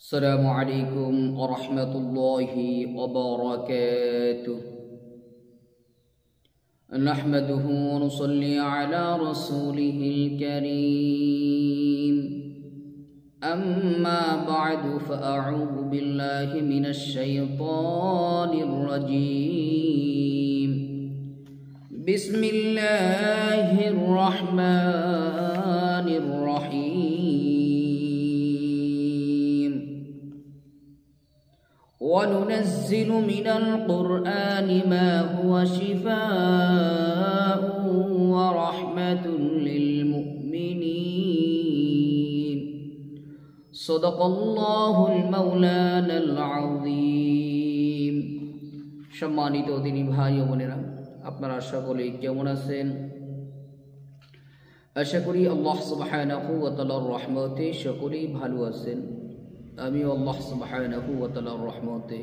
السلام عليكم ورحمة الله وبركاته. نحمده ونصلي على رسوله الكريم. أما بعد فأعوذ بالله من الشيطان الرجيم. بسم الله الرحمن الرحيم. وننزل من القرآن ما هو شفاء ورحمة للمؤمنين. صدق الله المولانا العظيم. সম্মানিত দিনী ভাই ও বোনেরা, আপনারা সকলেই কেমন আছেন? আশা করি আল্লাহ সুবহানাহু ওয়া তাআলার রহমতে সকলেই ভালো আছেন। আমিও আল্লাহ সুবহানাহু ওয়া তাআলার রহমতে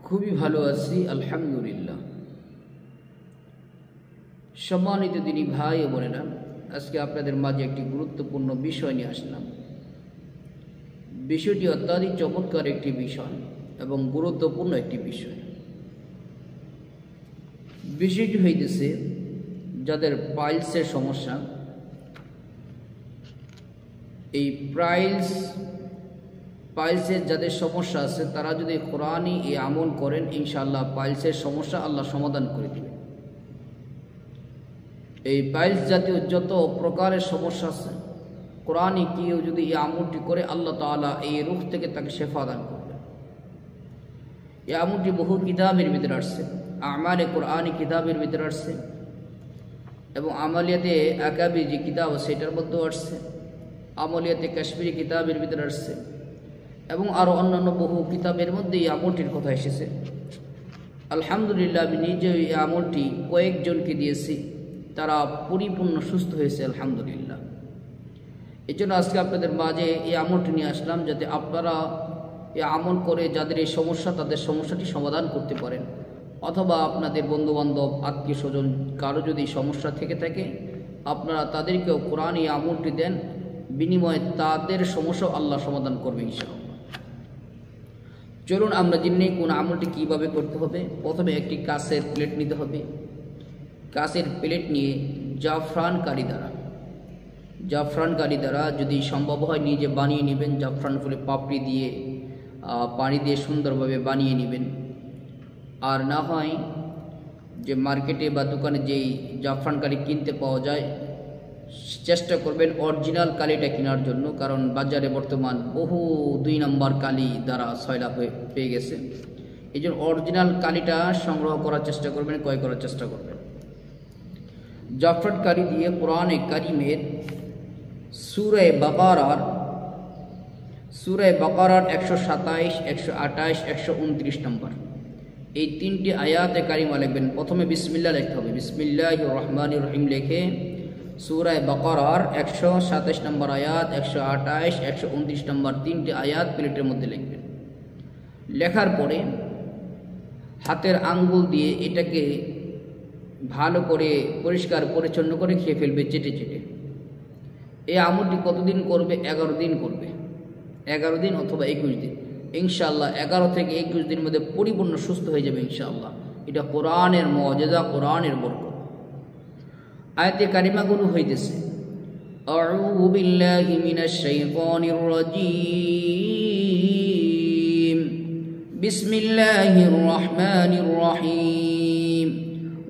খুবই ভালো আছি, আলহামদুলিল্লাহ। সম্মানিত দিনী ভাই ও বোনেরা, আজকে আপনাদের মাঝে একটি গুরুত্বপূর্ণ বিষয় নিয়ে আসলাম। বিষয়টি অত্যাধিক চমৎকার একটি বিষয় এবং গুরুত্বপূর্ণ একটি বিষয়। বিষয়টি হইতেছে, যাদের পাইলসের সমস্যা, এই পাইলসের যাদের সমস্যা আছে, তারা যদি কোরআনী এই আমল করেন, ইনশাআল্লাহ পাইলসের সমস্যা আল্লাহ সমাধান করে দেবেন। এই পাইলস জাতীয় যত প্রকারের সমস্যা আছে, কোরআনী কেউ যদি এই আমলটি করে, আল্লাহ তাআলা এই রোগ থেকে তাকে শেফা দান করবে। এই আমলটি বহু কিতাবের ভিতরে আসছে, আমালে কোরআনী কিতাবের ভিতরে আসছে, এবং আমালিয়াতে আকাবি যে কিতাব সেটার মধ্যেও আসছে, আমলিয়াতে কাশ্মীরি কিতাবের ভিতরে আসছে, এবং আরও অন্যান্য বহু কিতাবের মধ্যে এই আমলটির কথা এসেছে। আলহামদুলিল্লাহ, আমি নিজে এই আমলটি কয়েকজনকে দিয়েছি, তারা পরিপূর্ণ সুস্থ হয়েছে, আলহামদুলিল্লাহ। এই জন্য আজকে আপনাদের মাঝে এই আমলটি নিয়ে আসলাম, যাতে আপনারা এই আমল করে যাদের এই সমস্যা, তাদের সমস্যাটি সমাধান করতে পারেন, অথবা আপনাদের বন্ধুবান্ধব, আত্মীয় স্বজন কারো যদি সমস্যা থেকে থাকে, আপনারা তাদেরকেও কোরআন এই আমলটি দেন, বিনিময়ে তাদের সমস্যা আল্লাহ সমাধান করবে ইনশাআল্লাহ। চলুন আমরা জেনে কোন আমলটি কিভাবে করতে হবে। প্রথমে একটি কাঁচের প্লেট নিতে হবে। কাঁচের প্লেট নিয়ে জাফরান কারি দ্বারা যদি সম্ভব হয় নিজে বানিয়ে নেবেন। জাফরান ফুলে পাপড়ি দিয়ে পানি দিয়ে সুন্দরভাবে বানিয়ে নেবেন। আর না হয় যে মার্কেটে বা দোকানে যেই জাফরান কালি কিনতে পাওয়া যায়, চেষ্টা করবেন অরিজিনাল কালিটা কেনার জন্য, কারণ বাজারে বর্তমান বহু 2 নম্বর কালি দ্বারা সয়লা পেয়ে গেছে। এই জন্য অরিজিনাল কালিটা সংগ্রহ করার চেষ্টা করবেন, ক্রয় করার চেষ্টা করবেন। জাফরান কালি দিয়ে কোরআনে কারিমের সূরা বাকারার 127, 128, 129 নম্বর এই 3টি আয়াতে কারিমা লিখবেন। প্রথমে বিসমিল্লাহ লিখতে হবে। বিসমিল্লাহির রহমানির রহিম লিখে সূরা বাকারার 127 নম্বর আয়াত, 128, 129 নম্বর 3টি আয়াত প্লেটের মধ্যে লিখবেন। লেখার পরে হাতের আঙ্গুল দিয়ে এটাকে ভালো করে পরিষ্কার পরিচ্ছন্ন করে খেয়ে ফেলবে, চেটে চেটে। এই আমলটি কতদিন করবে? 11 দিন করবে। 11 দিন অথবা 21 দিন, ইনশাআল্লাহ 11 থেকে 21 দিনের মধ্যে পরিপূর্ণ সুস্থ হয়ে যাবে ইনশাআল্লাহ। এটা কোরআনের মুআজিজা, কোরআনের বরকত। আয়াতে কারিমাগুলো হইতেছে, আউযু বিল্লাহি মিনাশ শাইতানির রাজীম, বিসমিল্লাহির রহমানির রহিম।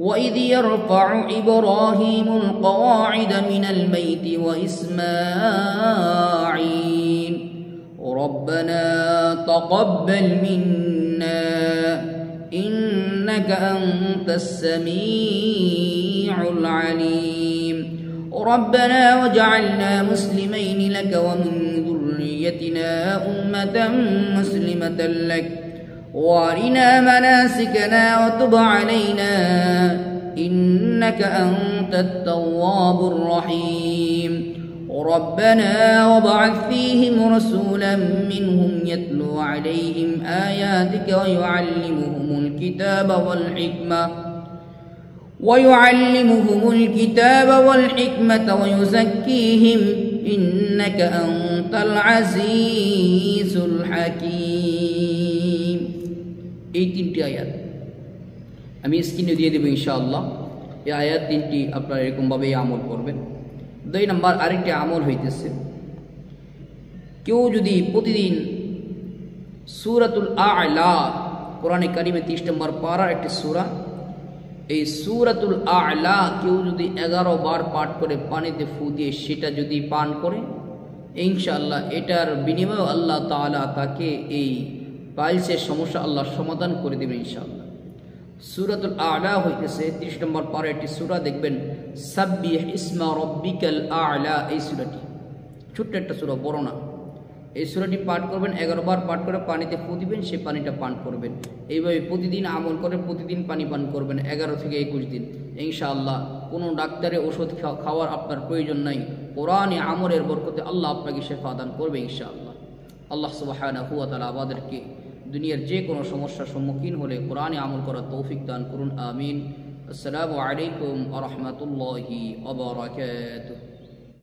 وإذ يرفع إبراهيم القواعد من البيت وإسماعيل ربنا تقبل منا إنك أنت السميع العليم ربنا واجعلنا مسلمين لك ومن ذريتنا أمة مسلمة لك وارنا مناسكنا وتب علينا إنك أنت التواب الرحيم ربنا وابعث فيهم رسولا منهم يتلو عليهم آياتك ويعلمهم الكتاب والحكمة ويزكيهم إنك أنت আনতাল আজিজুল হাকিম। এই তিনটি আয়াত আমি স্ক্রিনে দিয়ে দেবো ইনশাআল্লাহ। এই আয়াত তিনটি আপনারা এরকমভাবেই আমল করবেন। 2 নম্বর আরেকটি আমল হইতেছে, কেউ যদি প্রতিদিন সূরাতুল আ'লা, কোরআনে কারিমে 30 নম্বর পারার একটি সূরা, এই সূরাতুল আ'লা কেউ যদি 11 বার পাঠ করে পানিতে ফু দিয়ে সেটা যদি পান করে, ইনশাআল্লাহ এটার বিনিময়ে আল্লাহ তাআলা তাকে এই পাইলসের সমস্যা আল্লাহ সমাধান করে দেবেন ইনশাআল্লাহ। সূরাতুল আ'লা হইতেছে 30 নম্বর পারা একটি সূরা, দেখবেন সাব্বিহ ইসমা রাব্বিকাল আ'লা। এই সূরাটি ছোট্ট একটা সূরা, বড় না। এই সূরাটি পাঠ করবেন, 11 বার পাঠ করে পানিতে ফু দিবেন, সেই পানিটা পান করবেন। এইভাবে প্রতিদিন আমল করে প্রতিদিন পানি পান করবেন 11 থেকে 21 দিন ইনশাআল্লাহ। কোনো ডাক্তারের ওষুধ খাওয়ার আপনার প্রয়োজন নাই। কোরআনে আমলের বরকতে আল্লাহ আপনাকে শেফা দান করবে ইনশাআল্লাহ। আল্লাহ সুবহানাহু ওয়া তাআলা আমাদেরকে দুনিয়ার যে কোনো সমস্যার সম্মুখীন হলে কোরআনে আমল করার তৌফিক দান করুন, আমিন। আসসালামু আলাইকুম ওয়া রাহমাতুল্লাহি ওয়া বারাকাতুহু।